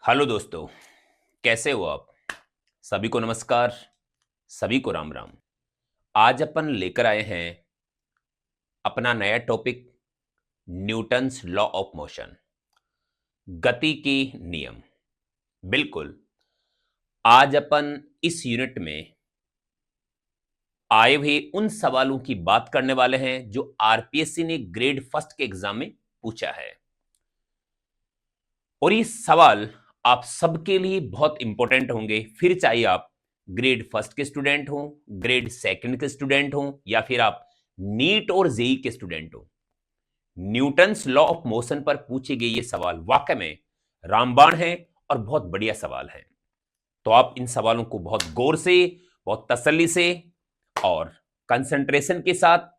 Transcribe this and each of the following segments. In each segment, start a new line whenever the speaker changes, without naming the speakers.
Hello दोस्तों, कैसे हो आप? सभी को नमस्कार, सभी को राम राम। आज अपन लेकर आए हैं अपना नया topic, Newton's law of motion, गति के नियम। बिल्कुल, आज अपन इस यूनिट में आए हुए उन सवालों की बात करने वाले हैं जो आरपीएससी ने ग्रेड फर्स्ट के एग्जाम में पूछा है। और ये सवाल आप सबके लिए बहुत इंपॉर्टेंट होंगे, फिर चाहे आप ग्रेड फर्स्ट के स्टूडेंट हो, ग्रेड सेकंड के स्टूडेंट हो, या फिर आप नीट और जेई के स्टूडेंट हो। न्यूटन्स लॉ ऑफ मोशन पर पूछे गए ये सवाल वाकई में रामबाण है और बहुत बढ़िया सवाल है। तो आप इन सवालों को बहुत गौर से, बहुत तसल्ली से और कंसंट्रेशन के साथ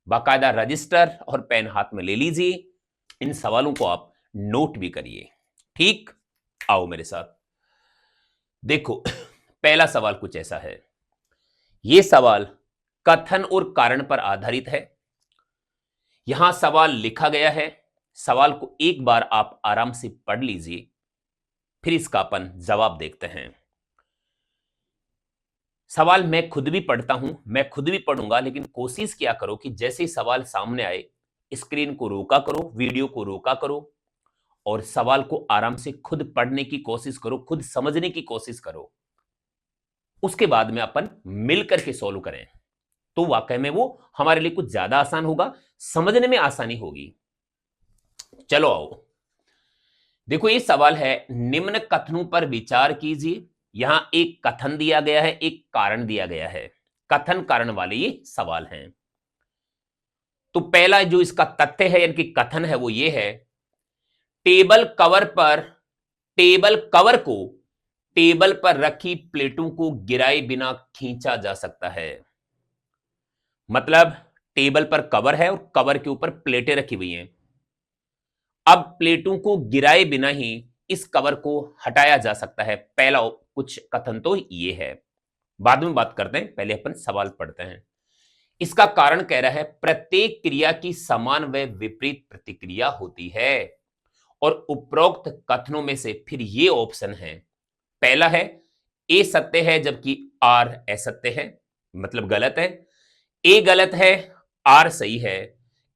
बाकायदा रजिस्टर और पेन हाथ में ले लीजिए। इन सवालों को आप नोट भी करिए। ठीक, आओ मेरे साथ। देखो, पहला सवाल कुछ ऐसा है। यह सवाल कथन और कारण पर आधारित है। यहां सवाल लिखा गया है, सवाल को एक बार आप आराम से पढ़ लीजिए, फिर इसका अपन जवाब देखते हैं। सवाल मैं खुद भी पढ़ता हूं, मैं खुद भी पढ़ूंगा, लेकिन कोशिश क्या करो कि जैसे ही सवाल सामने आए स्क्रीन को रोका करो, वीडियो को रोका करो और सवाल को आराम से खुद पढ़ने की कोशिश करो, खुद समझने की कोशिश करो। उसके बाद में अपन मिलकर के सॉल्व करें तो वाकई में वो हमारे लिए कुछ ज्यादा आसान होगा, समझने में आसानी होगी। चलो आओ, देखो ये सवाल है, निम्न कथनों पर विचार कीजिए। यहां एक कथन दिया गया है, एक कारण दिया गया है। कथन कारण वाले ये सवाल हैं। तो पहला जो इसका तथ्य है यानी कि कथन है वो ये है, टेबल कवर पर, टेबल कवर को टेबल पर रखी प्लेटों को गिराए बिना खींचा जा सकता है। मतलब टेबल पर कवर है और कवर के ऊपर प्लेटें रखी हुई हैं। अब प्लेटों को गिराए बिना ही इस कवर को हटाया जा सकता है। पहला कुछ कथन तो ये है, बाद में बात करते हैं, पहले अपन सवाल पढ़ते हैं। इसका कारण कह रहा है, प्रत्येक क्रिया की समान व विपरीत प्रतिक्रिया होती है। और उपरोक्त कथनों में से फिर ये ऑप्शन है, पहला है ए सत्य है जबकि आर असत्य है, मतलब गलत है। ए गलत है, आर सही है।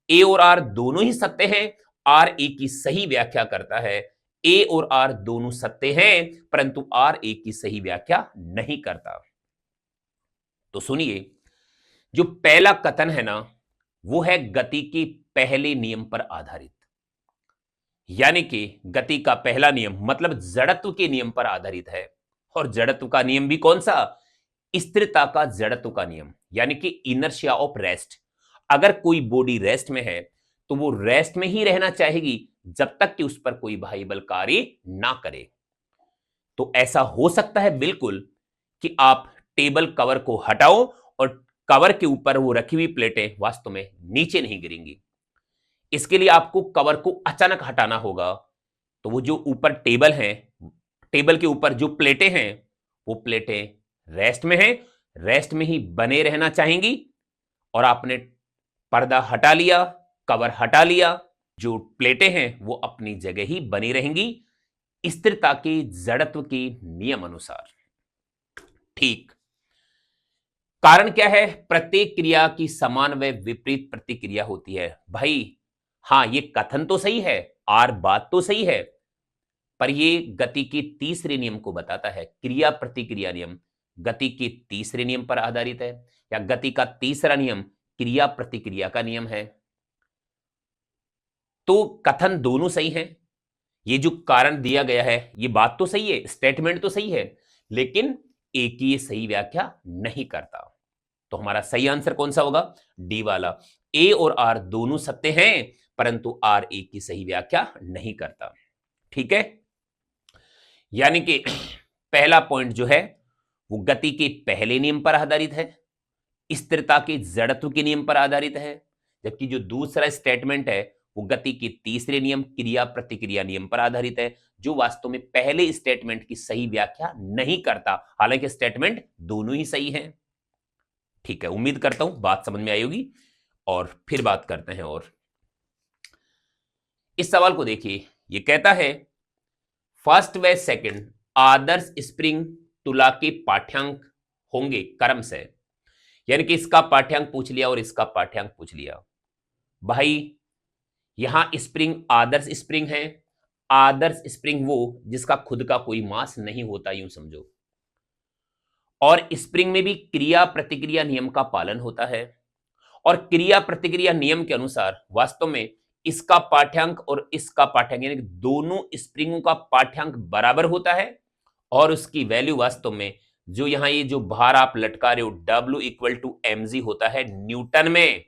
ए और आर दोनों ही सत्य हैं, आर ए की सही व्याख्या करता है। ए और आर दोनों सत्य हैं परंतु आर ए की सही व्याख्या नहीं करता। तो सुनिए, जो पहला कथन है ना, वो है गति के पहले नियम पर आधारित। यानी कि गति का पहला नियम मतलब जड़त्व के नियम पर आधारित है। और जड़त्व का नियम भी कौन सा? स्थिरता का जड़त्व का नियम, यानी कि इनर्शिया ऑफ रेस्ट। अगर कोई बॉडी रेस्ट में है तो वो रेस्ट में ही रहना चाहेगी जब तक कि उस पर कोई बाह्य बल कार्य ना करे। तो ऐसा हो सकता है बिल्कुल कि आप टेबल कवर को हटाओ और कवर के ऊपर वो रखी हुई प्लेटें वास्तव में नीचे नहीं गिरेंगी। इसके लिए आपको कवर को अचानक हटाना होगा। तो वो जो ऊपर टेबल है, टेबल के ऊपर जो प्लेटें हैं, वो प्लेटें रेस्ट में हैं, रेस्ट में ही बने रहना चाहेंगी। और आपने पर्दा हटा लिया, कवर हटा लिया, जो प्लेटें हैं वो अपनी जगह ही बनी रहेंगी स्थिरता के जड़त्व के नियम अनुसार। ठीक, कारण क्या है? प्रत्येक क्रिया की समान व विपरीत प्रतिक्रिया होती है। भाई हां, ये कथन तो सही है, आर बात तो सही है, पर ये गति के तीसरे नियम को बताता है। क्रिया प्रतिक्रिया नियम गति के तीसरे नियम पर आधारित है, या गति का तीसरा नियम क्रिया प्रतिक्रिया का नियम है। तो कथन दोनों सही हैं। ये जो कारण दिया गया है ये बात तो सही है, स्टेटमेंट तो सही है, लेकिन ए की ये सही व्याख्या नहीं करता। तो हमारा सही आंसर कौन सा होगा? डी वाला। ए और आर दोनों सत्य हैं परंतु आर ए की सही व्याख्या नहीं करता। ठीक है, यानी कि पहला पॉइंट जो है वो गति के पहले नियम पर आधारित है, स्थिरता के जड़त्व के नियम पर आधारित है। जबकि जो दूसरा स्टेटमेंट है वो गति के तीसरे नियम क्रिया प्रतिक्रिया नियम पर आधारित है, जो वास्तव में पहले स्टेटमेंट की सही व्याख्या नहीं करता। हालांकि स्टेटमेंट दोनों ही सही हैं। ठीक है, उम्मीद करता हूं बात समझ में आई होगी। और फिर बात करते हैं। और इस सवाल को देखिए, ये कहता है फर्स्ट व सेकंड आदर्श स्प्रिंग तुला के पाठ्यांक होंगे क्रम से, यानी कि इसका पाठ्यांक पूछ लिया और इसका पाठ्यांक पूछ लिया। भाई यहां स्प्रिंग आदर्श स्प्रिंग है, आदर्श स्प्रिंग वो जिसका खुद का कोई मास नहीं होता, यूं समझो। और स्प्रिंग में भी क्रिया प्रतिक्रिया नियम का पालन होता है, और क्रिया प्रतिक्रिया नियम के अनुसार वास्तव में इसका पाठ्यांक और इसका पाठ्यांक यानी कि दोनों स्प्रिंगों का पाठ्यांक बराबर होता है, और उसकी वैल्यू वास्तव में जो यहां ये जो भार आप लटका रहे हो W इक्वल टू mg होता है न्यूटन में।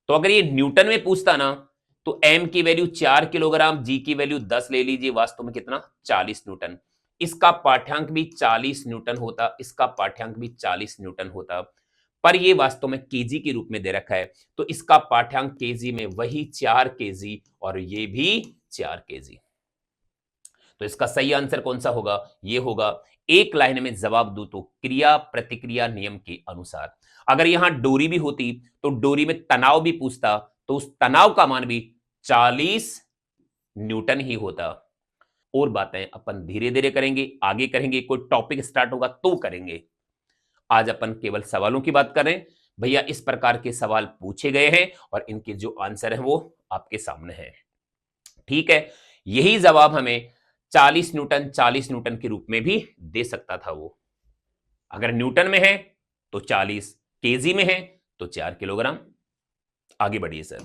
तो अगर ये न्यूटन में पूछता ना तो m की वैल्यू 4 किलोग्राम, g की वैल्यू 10 ले लीजिए, वास्तव में कितना 40 न्यूटन। इसका पाठ्यांक भी 40 न्यूटन होता, इसका पाठ्यांक भी 40 न्यूटन होता, पर ये वास्तव में केजी के रूप में दे रखा है, तो इसका पाठ्यांक केजी में वही 4 केजी और ये भी 4 केजी। तो इसका सही आंसर कौन सा होगा? ये होगा। एक लाइन में जवाब दो तो क्रिया प्रतिक्रिया नियम के अनुसार। अगर यहां डोरी भी होती तो डोरी में तनाव भी पूछता तो उस तनाव का मान भी 40 न्यूटन ही होता। और बातें अपन धीरे धीरे करेंगे, आगे करेंगे, कोई टॉपिक स्टार्ट होगा तो करेंगे। आज अपन केवल सवालों की बात करें। भैया इस प्रकार के सवाल पूछे गए हैं और इनके जो आंसर है वो आपके सामने है। ठीक है, यही जवाब हमें 40 न्यूटन के रूप में भी दे सकता था वो। अगर न्यूटन में है तो 40, केजी में है तो 4 किलोग्राम। आगे बढ़िए सर।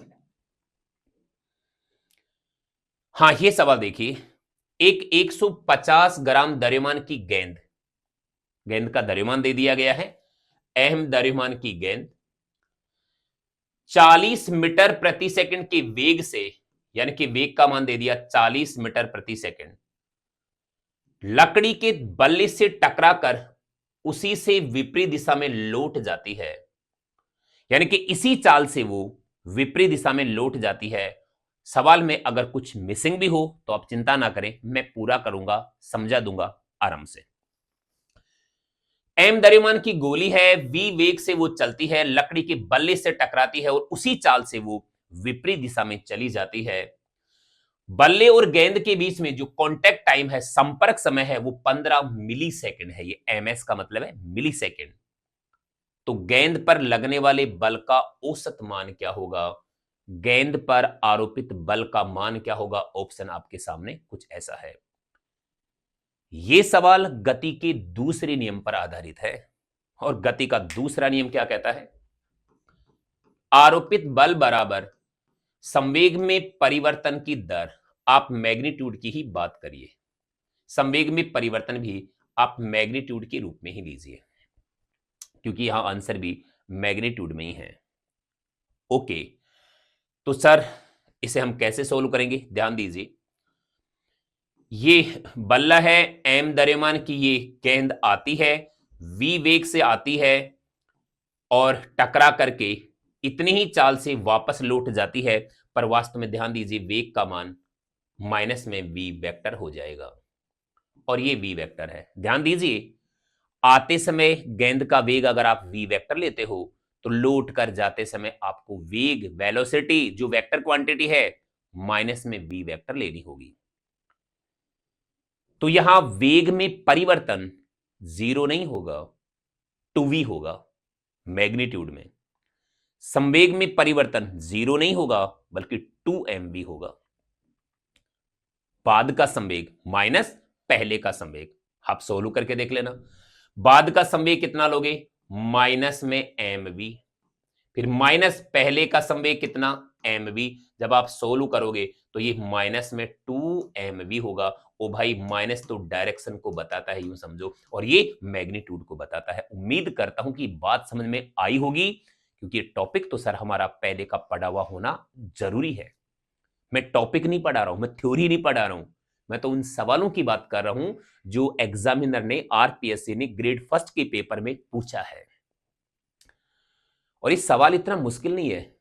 हां, ये सवाल देखिए, एक 150 ग्राम द्रव्यमान की गेंद, गेंद का द्रव्यमान दे दिया गया है, अहम द्रव्यमान की गेंद 40 मीटर प्रति सेकंड के वेग से, यानी कि वेग का मान दे दिया 40 मीटर प्रति सेकंड, लकड़ी के बल्ले से टकराकर उसी से विपरीत दिशा में लौट जाती है, यानी कि इसी चाल से वो विपरीत दिशा में लौट जाती है। सवाल में अगर कुछ मिसिंग भी हो तो आप चिंता ना करें, मैं पूरा करूंगा, समझा दूंगा आराम से। एम द्रव्यमान की गोली है, वी वेग से वो चलती है, लकड़ी के बल्ले से टकराती है और उसी चाल से वो विपरीत दिशा में चली जाती है। बल्ले और गेंद के बीच में जो कांटेक्ट टाइम है, संपर्क समय है, वो 15 मिली सेकेंड है। ये एमएस का मतलब है मिली सेकेंड। तो गेंद पर लगने वाले बल का औसत मान क्या होगा? गेंद पर आरोपित बल का मान क्या होगा? ऑप्शन आपके सामने कुछ ऐसा है। यह सवाल गति के दूसरे नियम पर आधारित है, और गति का दूसरा नियम क्या कहता है? आरोपित बल बराबर संवेग में परिवर्तन की दर। आप मैग्नीट्यूड की ही बात करिए, संवेग में परिवर्तन भी आप मैग्नीट्यूड के रूप में ही लीजिए, क्योंकि यहां आंसर भी मैग्नीट्यूड में ही है। ओके, तो सर इसे हम कैसे सोल्व करेंगे? ध्यान दीजिए, ये बल्ला है, एम द्रव्यमान की ये गेंद आती है, वी वेग से आती है और टकरा करके इतनी ही चाल से वापस लौट जाती है, पर वास्तव में ध्यान दीजिए वेग का मान माइनस में वी वेक्टर हो जाएगा, और ये वी वेक्टर है। ध्यान दीजिए, आते समय गेंद का वेग अगर आप वी वेक्टर लेते हो तो लौट कर जाते समय आपको वेग, वेलोसिटी जो वेक्टर क्वांटिटी है, माइनस में वी वेक्टर लेनी होगी। तो यहां वेग में परिवर्तन 0 नहीं होगा, 2v होगा मैग्नीट्यूड में। संवेग में परिवर्तन 0 नहीं होगा बल्कि 2mv होगा। बाद का संवेग माइनस पहले का संवेग, आप सोल्व करके देख लेना। बाद का संवेग कितना लोगे? माइनस में mv, फिर माइनस पहले का संवेग कितना? mv। जब आप सोल्व करोगे तो ये माइनस में 2mv होगा। ओ भाई, माइनस तो डायरेक्शन को बताता है, यूं समझो, और ये मैग्नीट्यूड को बताता है। उम्मीद करता हूं कि बात समझ में आई होगी, क्योंकि टॉपिक तो सर हमारा पहले का पढ़ा हुआ होना जरूरी है। मैं टॉपिक नहीं पढ़ा रहा हूं, मैं थ्योरी नहीं पढ़ा रहा हूं, मैं तो उन सवालों की बात कर रहा हूं जो एग्जामिनर ने, आरपीएससी ने ग्रेड फर्स्ट के पेपर में पूछा है। और ये सवाल इतना मुश्किल नहीं है,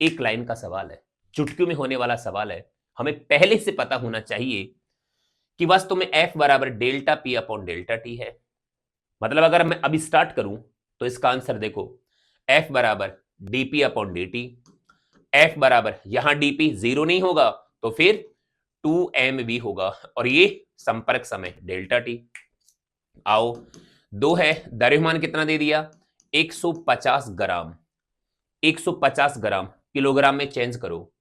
एक लाइन का सवाल है, चुटकियों में होने वाला सवाल है। हमें पहले से पता होना चाहिए कि वास्तव में F बराबर delta P upon delta T है। मतलब अगर मैं अभी स्टार्ट करूं तो इसका आंसर देखो, F बराबर dP अपॉन dt, F बराबर यहां dP 0 नहीं होगा तो फिर 2mv होगा और ये संपर्क समय डेल्टा टी। आओ 2 है, द्रव्यमान कितना दे दिया 150 ग्राम, 150 ग्राम किलोग्राम में चेंज करो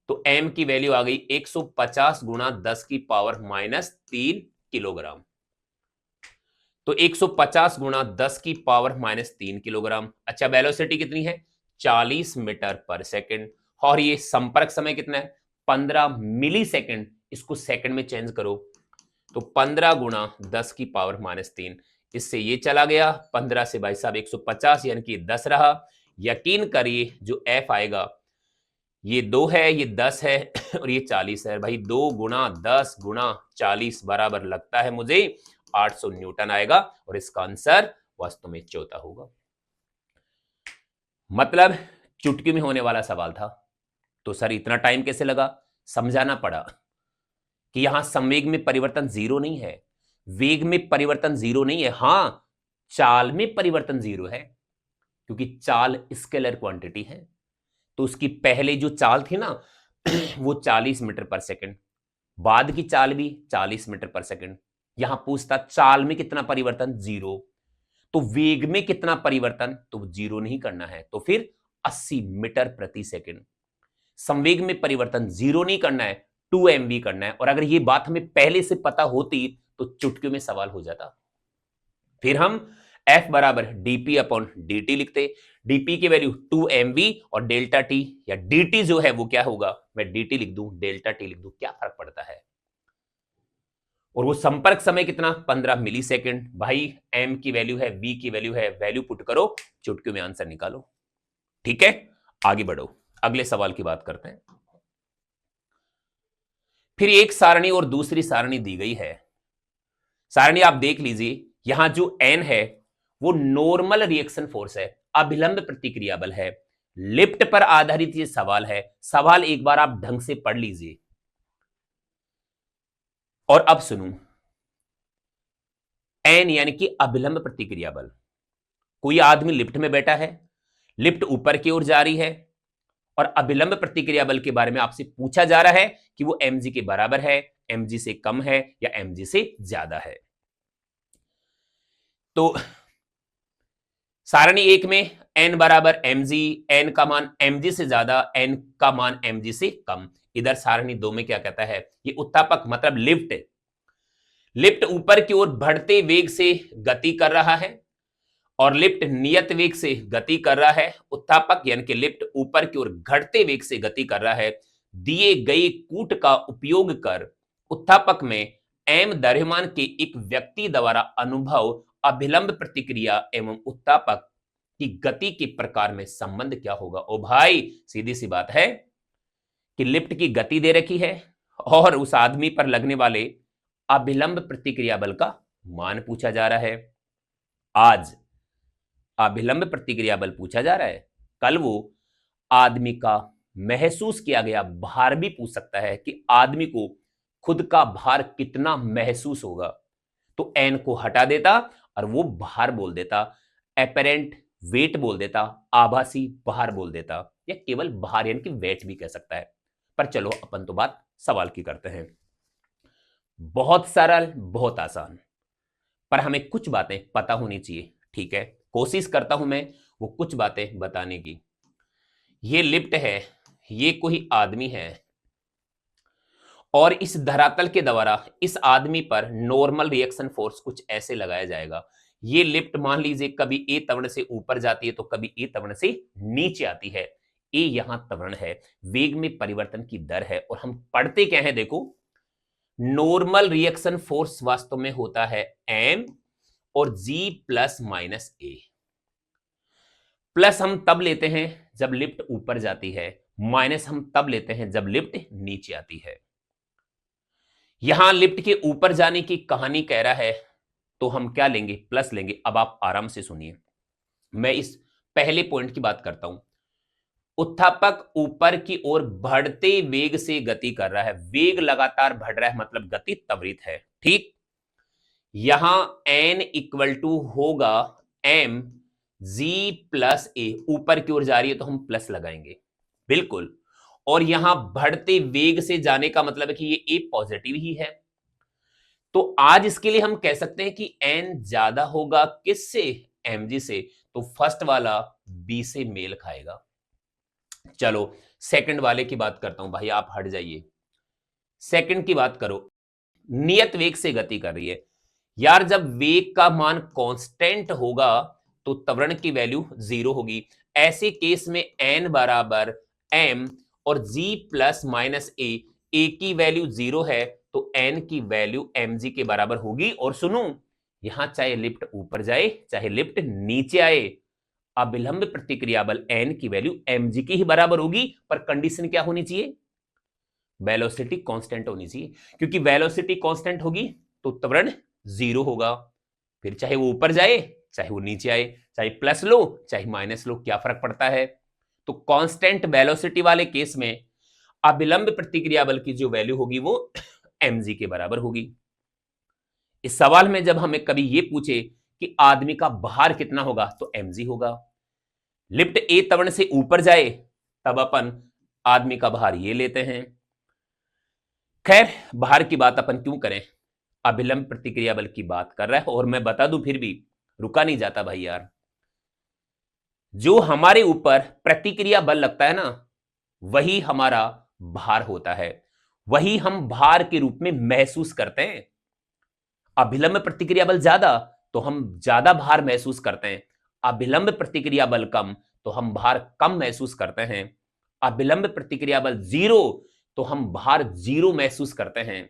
तो m की वैल्यू आ गई 150 गुणा 10 की पावर -3 किलोग्राम। तो 150 गुणा 10 की पावर -3 किलोग्राम। अच्छा, वेलोसिटी कितनी है 40 मीटर पर सेकंड और ये संपर्क समय कितना है 15 मिली सेकंड। इसको सेकंड में चेंज करो तो 15 गुणा 10 की पावर -3, इससे ये चला गया 15 से भाई साहब 150 यानी कि 10 रहा। यकीन करिए जो F आएगा ये 2 है, ये 10 है और ये 40 है। भाई 2 गुणा 10 गुणा 40 बराबर लगता है मुझे 800 न्यूटन आएगा और इसका आंसर वास्तव में चौथा होगा। मतलब चुटकी में होने वाला सवाल था। तो सर इतना टाइम कैसे लगा? समझाना पड़ा कि यहां संवेग में परिवर्तन जीरो नहीं है, वेग में परिवर्तन जीरो नहीं है, हां चाल में परिवर्तन जीरो है, क्योंकि चाल स्केलर क्वांटिटी है। तो उसकी पहले जो चाल थी ना वो 40 मीटर पर सेकंड, बाद की चाल भी 40 मीटर पर सेकंड। यहां पूछता चाल में कितना परिवर्तन, जीरो। तो वेग में कितना परिवर्तन, तो जीरो नहीं करना है, तो फिर 80 मीटर प्रति सेकंड। संवेग में परिवर्तन जीरो नहीं करना है, 2mv करना है। और अगर ये बात हमें पहले से पता होती तो चुटकियों में सवाल हो जाता। फिर हम F बराबर dp अपॉन dt लिखते। dp की वैल्यू 2mv और डेल्टा टी या dt जो है वो क्या होगा, मैं dt लिख दूं डेल्टा टी लिख दूं, क्या फर्क पड़ता है। और वो संपर्क समय कितना 15 मिली सेकेंड। भाई m की वैल्यू है, v की वैल्यू है, वैल्यू पुट करो, चुटकियों में आंसर निकालो। ठीक है, आगे बढ़ो, अगले सवाल की बात करते हैं। फिर एक सारणी और दूसरी सारणी दी गई है। सारणी आप देख लीजिए, यहां जो n है वो नॉर्मल रिएक्शन फोर्स है, अभिलंब प्रतिक्रिया बल है। लिफ्ट पर आधारित ये सवाल है। सवाल एक बार आप ढंग से पढ़ लीजिए। और अब सुनो, n यानी कि अभिलंब प्रतिक्रिया बल। कोई आदमी लिफ्ट में बैठा है, लिफ्ट ऊपर की ओर जा रही है और अभिलंब प्रतिक्रिया बल के बारे में आपसे पूछा जा रहा है कि वो mg के बराबर है, mg से कम है या mg से ज्यादा है। तो सारणी एक में n बराबर mg, n का मान mg से ज्यादा, n का मान mg से कम। इधर सारणी दो में क्या कहता है, ये उत्तापक मतलब लिफ्ट, लिफ्ट ऊपर की ओर बढ़ते वेग से गति कर रहा है और लिफ्ट नियत वेग से गति कर रहा है। उत्तापक यानी कि लिफ्ट ऊपर की ओर घटते वेग से गति कर रहा है। दिए गए कूट का उपयोग कर उत्तापक में m द्रव्यमान के एक व्यक्ति द्वारा अनुभव अभिलंब प्रतिक्रिया एवं उत्तापक की गति के प्रकार में संबंध क्या होगा। ओ भाई सीधी सी बात है कि लिफ्ट की गति दे रखी है और उस आदमी पर लगने वाले अभिलंब प्रतिक्रिया बल का मान पूछा जा रहा है। आज अभिलंब प्रतिक्रिया बल पूछा जा रहा है, कल वो आदमी का महसूस किया गया भार भी पूछ सकता है कि आदमी को खुद का भार कितना महसूस होगा। तो एन को हटा देता और वो भार बोल देता, एपरेंट वेट बोल देता, आभासी भार बोल देता, या केवल भार यानी कि वेट भी कह सकता है। पर चलो अपन तो बात सवाल की करते हैं। बहुत सरल, बहुत आसान, पर हमें कुछ बातें पता होनी चाहिए। ठीक है, कोशिश करता हूं मैं वो कुछ बातें बताने की। ये लिफ्ट है, ये कोई आदमी है और इस धरातल के द्वारा इस आदमी पर नॉर्मल रिएक्शन फोर्स कुछ ऐसे लगाया जाएगा। ये लिफ्ट मान लीजिए कभी ए त्वरण से ऊपर जाती है तो कभी ए त्वरण से नीचे आती है। ए यहां त्वरण है, वेग में परिवर्तन की दर है। और हम पढ़ते क्या है, देखो नॉर्मल रिएक्शन फोर्स वास्तव में होता है m और g प्लस माइनस ए। प्लस हम तब लेते हैं जब लिफ्ट ऊपर जाती है, माइनस हम तब लेते हैं जब लिफ्ट नीचे आती है। यहां लिफ्ट के ऊपर जाने की कहानी कह रहा है तो हम क्या लेंगे, प्लस लेंगे। अब आप आराम से सुनिए, मैं इस पहले पॉइंट की बात करता हूं। उत्थापक ऊपर की ओर बढ़ते वेग से गति कर रहा है, वेग लगातार बढ़ रहा है मतलब गति त्वरित है। ठीक, यहां n इक्वल टू होगा m g प्लस ए, ऊपर की ओर जा रही है तो हम प्लस लगाएंगे, बिल्कुल। और यहां बढ़ते वेग से जाने का मतलब है कि ये ए पॉजिटिव ही है। तो आज इसके लिए हम कह सकते हैं कि एन ज्यादा होगा किससे, एमजी से। तो फर्स्ट वाला बी से मेल खाएगा। चलो सेकंड वाले की बात करता हूं, भाई आप हट जाइए। सेकंड की बात करो, नियत वेग से गति कर रही है। यार जब वेग का मान कांस्टेंट होगा तो त्वरण की वैल्यू 0 होगी। ऐसे केस में n बराबर m और g प्लस माइनस ए की वैल्यू 0 है तो n की वैल्यू mg के बराबर होगी। और सुनो, यहां चाहे लिफ्ट ऊपर जाए चाहे लिफ्ट नीचे आए, अभिलंब प्रतिक्रिया बल n की वैल्यू mg की ही बराबर होगी। पर कंडीशन क्या होनी चाहिए, वेलोसिटी कांस्टेंट होनी चाहिए। क्योंकि वेलोसिटी कांस्टेंट होगी तो त्वरण 0 होगा। फिर चाहे वो ऊपर जाए चाहे वो नीचे आए, चाहे प्लस लो चाहे माइनस लो, क्या फर्क पड़ता है। तो कांस्टेंट वेलोसिटी वाले केस में अभिलंब प्रतिक्रिया बल की जो वैल्यू होगी वो mg के बराबर होगी। इस सवाल में जब हमें कभी ये पूछे कि आदमी का भार कितना होगा तो mg होगा। लिफ्ट ए त्वरण से ऊपर जाए तब अपन आदमी का भार ये लेते हैं। खैर भार की बात अपन क्यों करें, अभिलंब प्रतिक्रिया बल की बात कर रहा है। और मैं बता दूं फिर भी रुका नहीं जाता भाई यार। जो हमारे ऊपर प्रतिक्रिया बल लगता है ना, वही हमारा भार होता है, वही हम भार के रूप में महसूस करते हैं। अभिलंब प्रतिक्रिया बल ज्यादा तो हम ज्यादा भार महसूस करते हैं, अभिलंब प्रतिक्रिया बल कम तो हम भार कम महसूस करते हैं, अभिलंब प्रतिक्रिया बल 0 तो हम भार 0 महसूस करते हैं।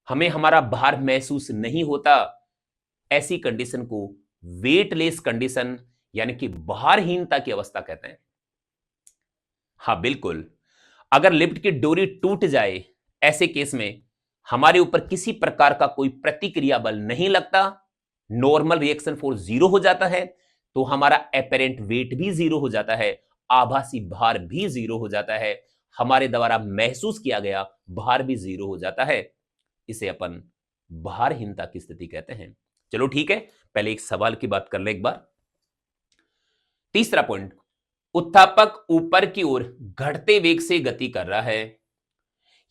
हमें हमारा भार महसूस नहीं होता। ऐसी कंडीशन को वेटलेस कंडीशन यानी कि भारहीनता की अवस्था कहते हैं। हाँ बिल्कुल, अगर लिफ्ट की डोरी टूट जाए, ऐसे केस में हमारे ऊपर किसी प्रकार का कोई प्रतिक्रिया बल नहीं लगता, नॉर्मल रिएक्शन फोर्स 0 हो जाता है, तो हमारा एपेरेंट वेट भी 0 हो जाता है, आभासी भार भी 0 हो जाता है, हमारे द्वारा महसूस किया गया भार भी 0 हो जाता है। इसे अपन भारहीनता की स्थिति कहते हैं। चलो ठीक है, पहले एक सवाल की बात कर ले एक बार। तीसरा पॉइंट, उत्थापक ऊपर की ओर घटते वेग से गति कर रहा है।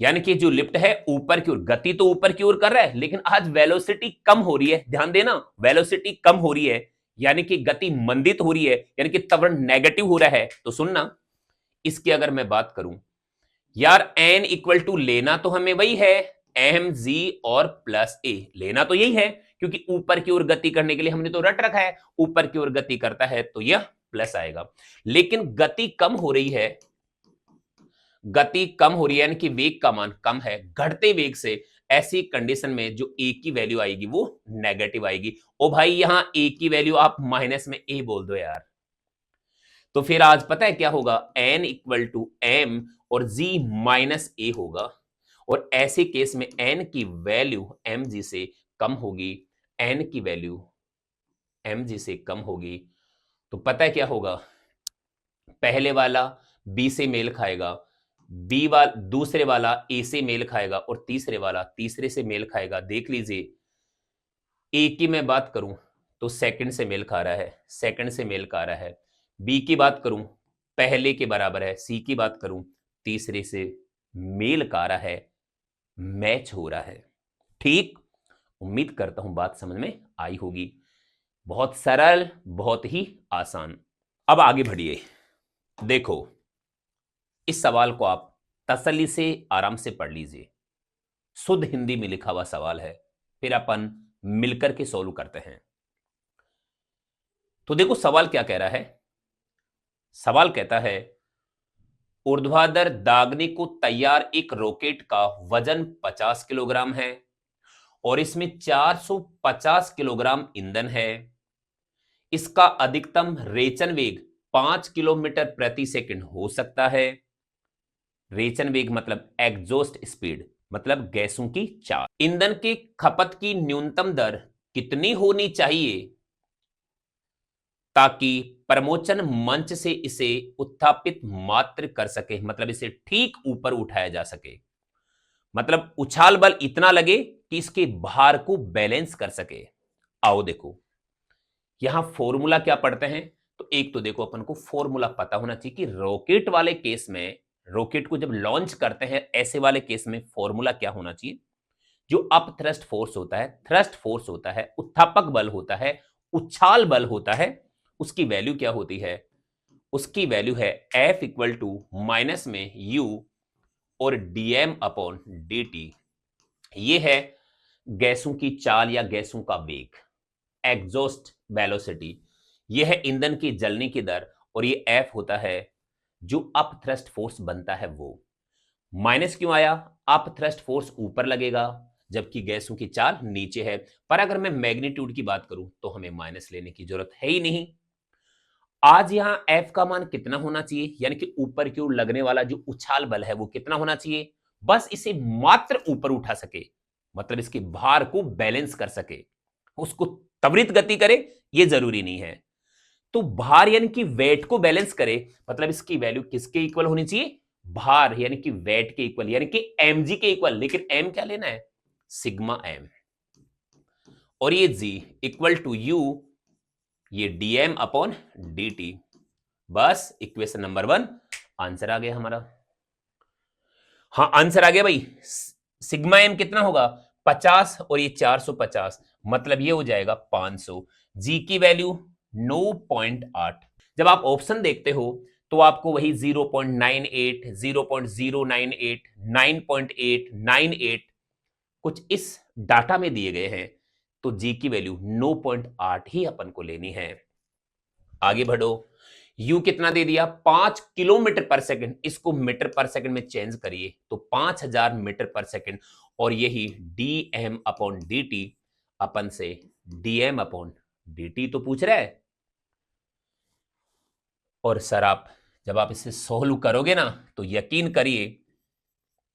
यानी कि जो लिफ्ट है ऊपर की ओर, गति तो ऊपर की ओर कर रहा है लेकिन आज वेलोसिटी कम हो रही है। ध्यान देना, वेलोसिटी कम हो रही है यानी कि गति मंदित हो रही है, यानी कि त्वरण नेगेटिव हो रहा है। तो सुनना, इसकी अगर मैं बात करूं यार, n इक्वल टू लेना तो हमें वही है mg और प्लस a, लेना तो यही है क्योंकि ऊपर की ओर गति करने के लिए हमने तो रट रखा है ऊपर की ओर गति करता है तो यह प्लस आएगा। लेकिन गति कम हो रही है, गति कम हो रही है यानी कि वेग का मान कम है, घटते वेग से। ऐसी कंडीशन में जो a की वैल्यू आएगी वो नेगेटिव आएगी। ओ भाई यहां a की वैल्यू आप माइनस में a बोल दो यार। तो फिर आज पता है क्या होगा, n इक्वल टू m और g माइनस a होगा। और ऐसे केस में n की वैल्यू mg से कम होगी, n की वैल्यू mg से कम होगी। तो पता है क्या होगा, पहले वाला b से मेल खाएगा, बी वाला दूसरे वाला ए से मेल खाएगा और तीसरे वाला तीसरे से मेल खाएगा। देख लीजिए, ए की मैं बात करूं तो सेकंड से मेल खा रहा है, सेकंड से मेल खा रहा है। बी की बात करूं पहले के बराबर है, सी की बात करूं तीसरे से मेल खा रहा है, मैच हो रहा है। ठीक, उम्मीद करता हूं बात समझ में आई होगी। बहुत सरल, बहुत ही आसान। अब आगे बढ़िए, देखो इस सवाल को आप तसल्ली से आराम से पढ़ लीजिए, शुद्ध हिंदी में लिखा हुआ सवाल है, फिर अपन मिलकर के सॉल्व करते हैं। तो देखो सवाल क्या कह रहा है, सवाल कहता है ऊर्ध्वाधर दागने को तैयार एक रॉकेट का वजन 50 किलोग्राम है और इसमें 450 किलोग्राम ईंधन है। इसका अधिकतम रेचन वेग 5 किलोमीटर प्रति सेकंड हो सकता है। रेचन वेग मतलब एग्जॉस्ट स्पीड, मतलब गैसों की चाल। ईंधन की खपत की न्यूनतम दर कितनी होनी चाहिए ताकि प्रमोचन मंच से इसे उत्थापित मात्र कर सके, मतलब इसे ठीक ऊपर उठाया जा सके, मतलब उछाल बल इतना लगे कि इसके भार को बैलेंस कर सके। आओ देखो यहां फॉर्मूला क्या पढ़ते हैं। तो एक तो देखो अपन को फॉर्मूला पता होना चाहिए कि रॉकेट वाले केस में रॉकेट को जब लॉन्च करते हैं ऐसे वाले केस में फॉर्मूला क्या होना चाहिए? जो अप थ्रस्ट फोर्स होता है, थ्रस्ट फोर्स होता है, उत्थापक बल होता है, उछाल बल होता है, उसकी वैल्यू क्या होती है? उसकी वैल्यू है F इक्वल टू माइनस में U और dm अपॉन dt। ये है गैसों की चाल या गैसों का वेग, एग्जॉस्ट वेलोसिटी। ये है ईंधन की जलने की दर और ये F होता है जो अप थ्रस्ट फोर्स बनता है वो। माइनस क्यों आया? अप थ्रस्ट फोर्स ऊपर लगेगा जबकि गैसों की चाल नीचे है। पर अगर मैं मैग्नीट्यूड की बात करूं तो हमें माइनस लेने की जरूरत है ही नहीं। आज यहां F का मान कितना होना चाहिए, यानी कि ऊपर की ओर लगने वाला जो उछाल बल है वो कितना होना चाहिए? बस इसे मात्र ऊपर उठा सके, मतलब इसके भार को बैलेंस कर सके, उसको त्वरित गति करे ये जरूरी नहीं है। तो भार यानी कि वेट को बैलेंस करे, मतलब इसकी वैल्यू किसके इक्वल होनी चाहिए? भार यानी कि वेट के इक्वल, यानी कि mg के इक्वल। लेकिन m क्या लेना है? Sigma m। और ये g इक्वल टू u, ये dm अपॉन dt। बस इक्वेशन नंबर 1 आंसर आ गया हमारा। हाँ आंसर आ गया भाई। सिग्मा m कितना होगा? 50 और ये 450, मतलब ये हो जाएगा 500। जी की वैल्यू 9.8। जब आप ऑप्शन देखते हो तो आपको वही 0.98, 0.098, 9.8, 98 कुछ इस डाटा में दिए गए हैं, तो जी की वैल्यू 9.8 ही अपन को लेनी है। आगे बढ़ो। यू कितना दे दिया? 5 किलोमीटर पर सेकंड। इसको मीटर पर सेकंड में चेंज करिए तो 5000 मीटर पर सेकंड। और यही dm अपॉन dt, अपन से dm अपॉन dt तो पूछ रहा है। और सर आप जब आप इसे सोल्व करोगे ना तो यकीन करिए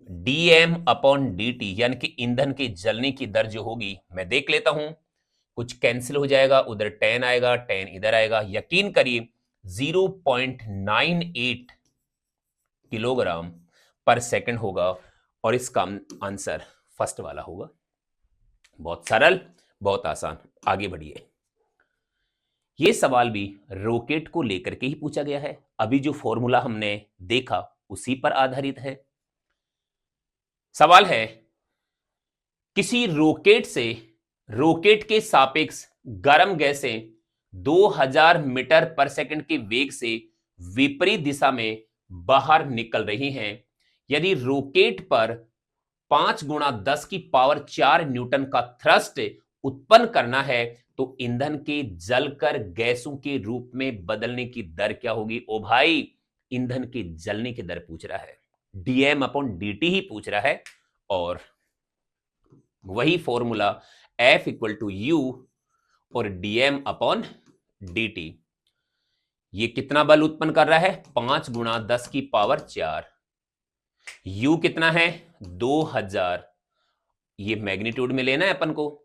dm अपॉन dt यानी कि ईंधन के जलने की दर जो होगी, मैं देख लेता हूं, कुछ कैंसिल हो जाएगा, उधर 10 आएगा, 10 इधर आएगा, यकीन करिए 0.98 किलोग्राम पर सेकंड होगा। और इसका आंसर फर्स्ट वाला होगा। बहुत सरल, बहुत आसान। आगे बढ़िए। यह सवाल भी रॉकेट को लेकर के ही पूछा गया है। अभी जो फॉर्मूला हमने देखा उसी पर आधारित है। सवाल है, किसी रॉकेट के सापेक्ष गर्म गैसें 2000 मीटर पर सेकंड के वेग से विपरीत दिशा में बाहर निकल रही हैं। यदि रॉकेट पर 5 गुणा 10 की पावर 4 न्यूटन का थ्रस्ट उत्पन्न करना है तो ईंधन के जलकर गैसों के रूप में बदलने की दर क्या होगी? ओ भाई, ईंधन के जलने की दर पूछ रहा है, डीएम अपॉन डीटी ही पूछ रहा है। और वही formula F equal to u और dm अपॉन dt। ये कितना बल उत्पन्न कर रहा है? 5 गुणा 10 की पावर 4। u कितना है? 2000। ये मैग्नीट्यूड में लेना है अपन को।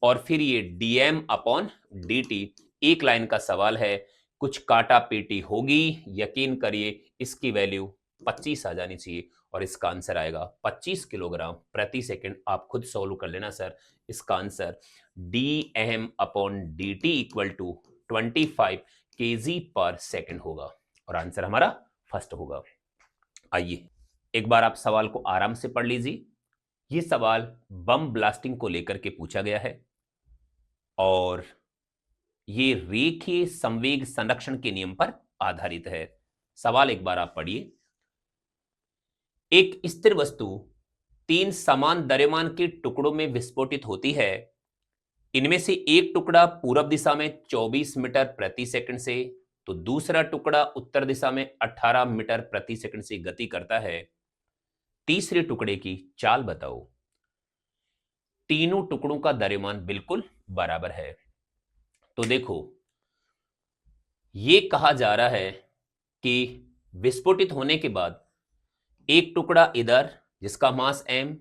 और फिर ये dm अपॉन dt। एक लाइन का सवाल है, कुछ काटा पेटी होगी, यकीन करिए इसकी वैल्यू 25 आ जानी चाहिए और इसका आंसर आएगा 25 किलोग्राम प्रति सेकंड। आप खुद सॉल्व कर लेना सर। इसका answer dm upon dt equal to 25 kg per second होगा और आंसर हमारा फर्स्ट होगा। आइए एक बार आप सवाल को आराम से पढ़ लीजिए। यह सवाल बम ब्लास्टिंग को लेकर के पूछा गया है और ये रेखीय संवेग संरक्षण के नियम पर आधारित है। सवाल एक बार आप पढ़िए। एक स्थिर वस्तु 3 समान द्रव्यमान के टुकड़ों में विस्फोटित होती है। इनमें से एक टुकड़ा पूर्व दिशा में 24 मीटर प्रति सेकंड से तो दूसरा टुकड़ा उत्तर दिशा में 18 मीटर प्रति सेकंड से गति करता है। तीसरे टुकड़े की चाल बताओ। तीनों टुकड़ों का द्रव्यमान बिल्कुल बराबर है। तो देखो, यह कहा जा रहा है कि विस्फोटित होने के बाद एक टुकड़ा इधर जिसका मास m,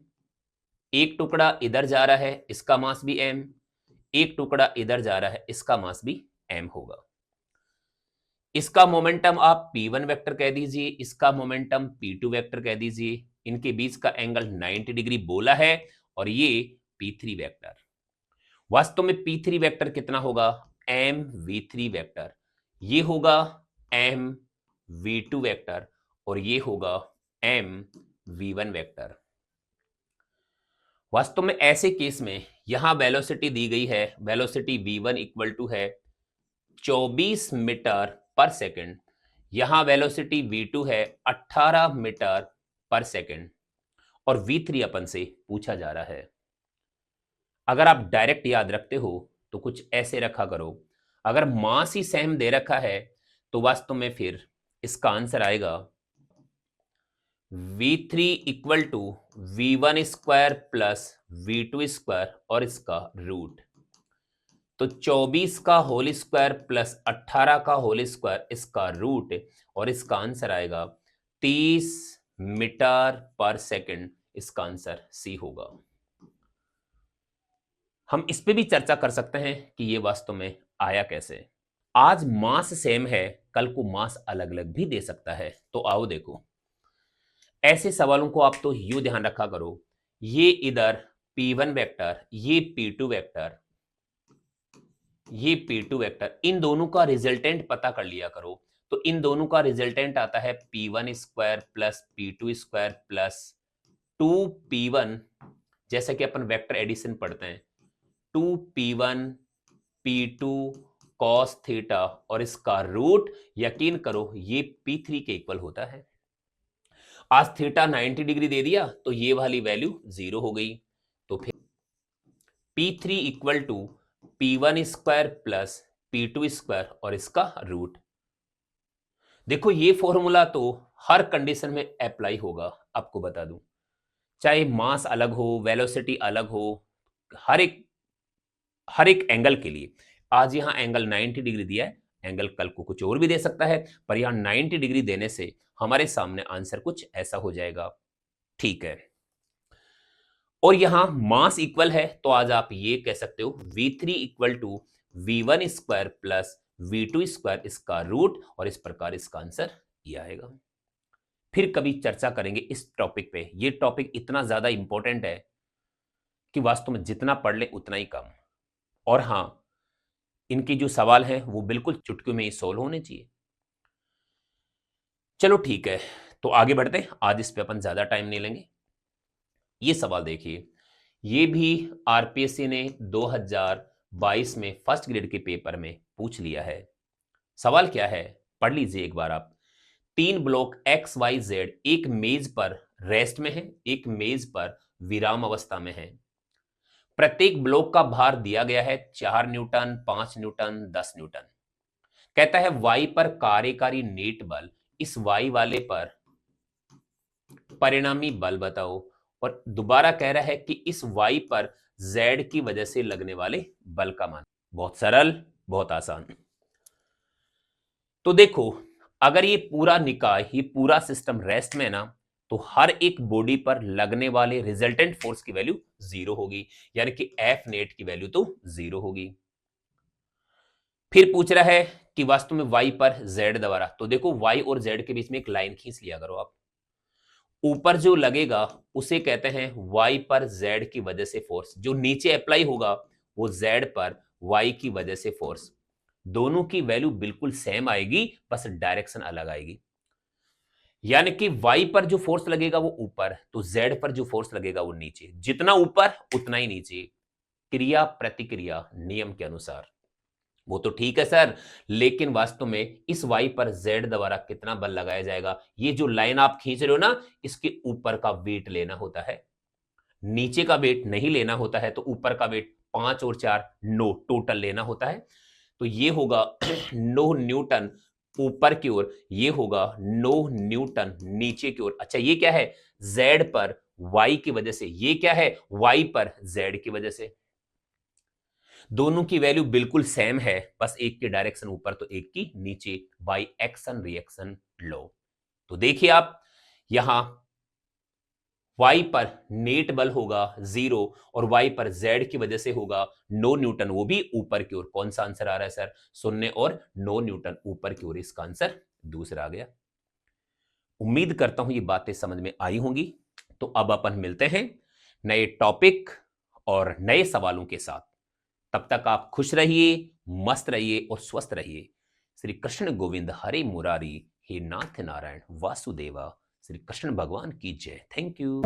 एक टुकड़ा इधर जा रहा है इसका मास भी m, एक टुकड़ा इधर जा रहा है इसका मास भी m होगा। इसका मोमेंटम आप p1 वेक्टर कह दीजिए, इसका मोमेंटम p2 वेक्टर कह दीजिए। इनके बीच का एंगल 90 डिग्री बोला है और ये p3 वेक्टर। वास्तव में p3 वेक्टर कितना होगा? mv3 vector. ये होगा mv2 वेक्टर और ये होगा m v1 वेक्टर। वास्तव में ऐसे केस में यहां वेलोसिटी दी गई है, वेलोसिटी v1 इक्वल टू है 24 मीटर पर सेकंड, यहां वेलोसिटी v2 है 18 मीटर पर सेकंड और v3 अपन से पूछा जा रहा है। अगर आप डायरेक्ट याद रखते हो तो कुछ ऐसे रखा करो, अगर मास ही सेम दे रखा है तो वास्तव में फिर इसका आंसर आएगा v3 equal to v1 square plus v2 square और इसका रूट। तो 24 का होल स्क्वायर प्लस 18 का होल स्क्वायर इसका रूट और इसका आंसर आएगा 30 मीटर पर सेकंड। इसका आंसर सी होगा। हम इस पे भी चर्चा कर सकते हैं कि ये वास्तव में आया कैसे। आज मास सेम है, कल को मास अलग अलग भी दे सकता है। तो आओ देखो, ऐसे सवालों को आप तो यूं ध्यान रखा करो, ये इधर P1 वेक्टर, ये P2 वेक्टर, ये P2 वेक्टर, इन दोनों का रिजल्टेंट पता कर लिया करो। तो इन दोनों का रिजल्टेंट आता है P1 square plus P2 square plus 2P1, जैसा कि अपन वेक्टर एडिशन पढ़ते हैं, 2P1 P2 cos थीटा और इसका रूट, यकीन करो ये P3 के इक्वल होता है। आज थीटा 90 डिग्री दे दिया तो ये वाली वैल्यू 0 हो गई। तो फिर P3 equal to P1 square plus P2 square और इसका रूट। देखो ये फॉर्मूला तो हर कंडीशन में अप्लाई होगा, आपको बता दूं, चाहे मास अलग हो, वेलोसिटी अलग हो, हर एक एंगल के लिए। आज यहां एंगल 90 डिग्री दिया है, एंगल कल को कुछ और भी दे सकता है, पर यहां 90 डिग्री देने से हमारे सामने आंसर कुछ ऐसा हो जाएगा। ठीक है, और यहां मास इक्वल है तो आज आप ये कह सकते हो v3 equal to v1 square plus v2 square इसका रूट और इस प्रकार इसका आंसर ये आएगा। फिर कभी चर्चा करेंगे इस टॉपिक पे। ये टॉपिक इतना ज्यादा इंपॉर्टेंट है कि वास्तव में जितना पढ़ ले उतना ही कम। और हां, इनके जो सवाल हैं वो बिल्कुल चुटकियों में ही सोल्व होने चाहिए। चलो ठीक है, तो आगे बढ़ते हैं। आज इस पे अपन ज्यादा टाइम नहीं लेंगे। ये सवाल देखिए, ये भी आरपीएससी ने 2022 में फर्स्ट ग्रेड के पेपर में पूछ लिया है। सवाल क्या है, पढ़ लीजिए एक बार आप। 3 ब्लॉक एक्स वाई जेड एक मेज पर रेस्ट में है, एक मेज पर विराम अवस्था में है। प्रत्येक ब्लॉक का भार दिया गया है 4 न्यूटन, 5 न्यूटन, 10 न्यूटन। कहता है वाई पर कार्यकारी नेट बल, इस वाई वाले पर परिणामी बल बताओ। और दोबारा कह रहा है कि इस वाई पर जेड की वजह से लगने वाले बल का मान। बहुत सरल, बहुत आसान। तो देखो, अगर ये पूरा निकाय, ये पूरा सिस्टम रेस्ट में ना, तो हर एक बॉडी पर लगने वाले रिजल्टेंट फोर्स की वैल्यू 0 होगी, यानी कि एफ नेट की वैल्यू तो 0 होगी। फिर पूछ रहा है कि वास्तव में वाई पर जेड द्वारा, तो देखो वाई और जेड के बीच में एक लाइन खींच लिया करो आप। ऊपर जो लगेगा उसे कहते हैं वाई पर जेड की वजह से फोर्स, जो नीचे अप्लाई होगा वो जेड पर वाई की वजह से फोर्स। दोनों की वैल्यू बिल्कुल सेम आएगी, बस डायरेक्शन अलग आएगी। यानी कि वाई पर जो फोर्स लगेगा वो ऊपर, तो जेड पर जो फोर्स लगेगा वो नीचे। जितना ऊपर उतना ही नीचे, क्रिया प्रतिक्रिया नियम के अनुसार। वो तो ठीक है सर, लेकिन वास्तव में इस वाई पर जेड द्वारा कितना बल लगाया जाएगा, ये जो लाइन आप खींच रहे हो ना, इसके ऊपर का वेट लेना होता है, नीचे का वेट नहीं लेना होता है। तो ऊपर का वेट 5 और 4 9 टोटल लेना होता है। तो ये होगा 9 न्यूटन ऊपर की ओर, ये होगा 9 न्यूटन नीचे की ओर। अच्छा, ये क्या है, जेड पर वाई की वजह से, ये क्या है, वाई पर जेड की वजह से। दोनों की वैल्यू बिल्कुल सेम है, बस एक की डायरेक्शन ऊपर तो एक की नीचे, बाय एक्शन रिएक्शन लॉ। तो देखिए आप, यहां y पर नेट बल होगा 0 और y पर z की वजह से होगा 9 न्यूटन, वो भी ऊपर की ओर। कौन सा आंसर आ रहा है सर, 0 और 9 न्यूटन ऊपर की ओर। इसका आंसर दूसरा आ गया। उम्मीद करता हूं ये बातें समझ में आई होंगी। तो अब अपन मिलते हैं नए टॉपिक और नए सवालों के साथ। तब तक आप खुश रहिए, मस्त रहिए और स्वस्थ रहिए। श्री कृष्ण गोविंद हरे मुरारी, हे नाथ नारायण वासुदेवा श्री कृष्ण भगवान की जय। Thank you.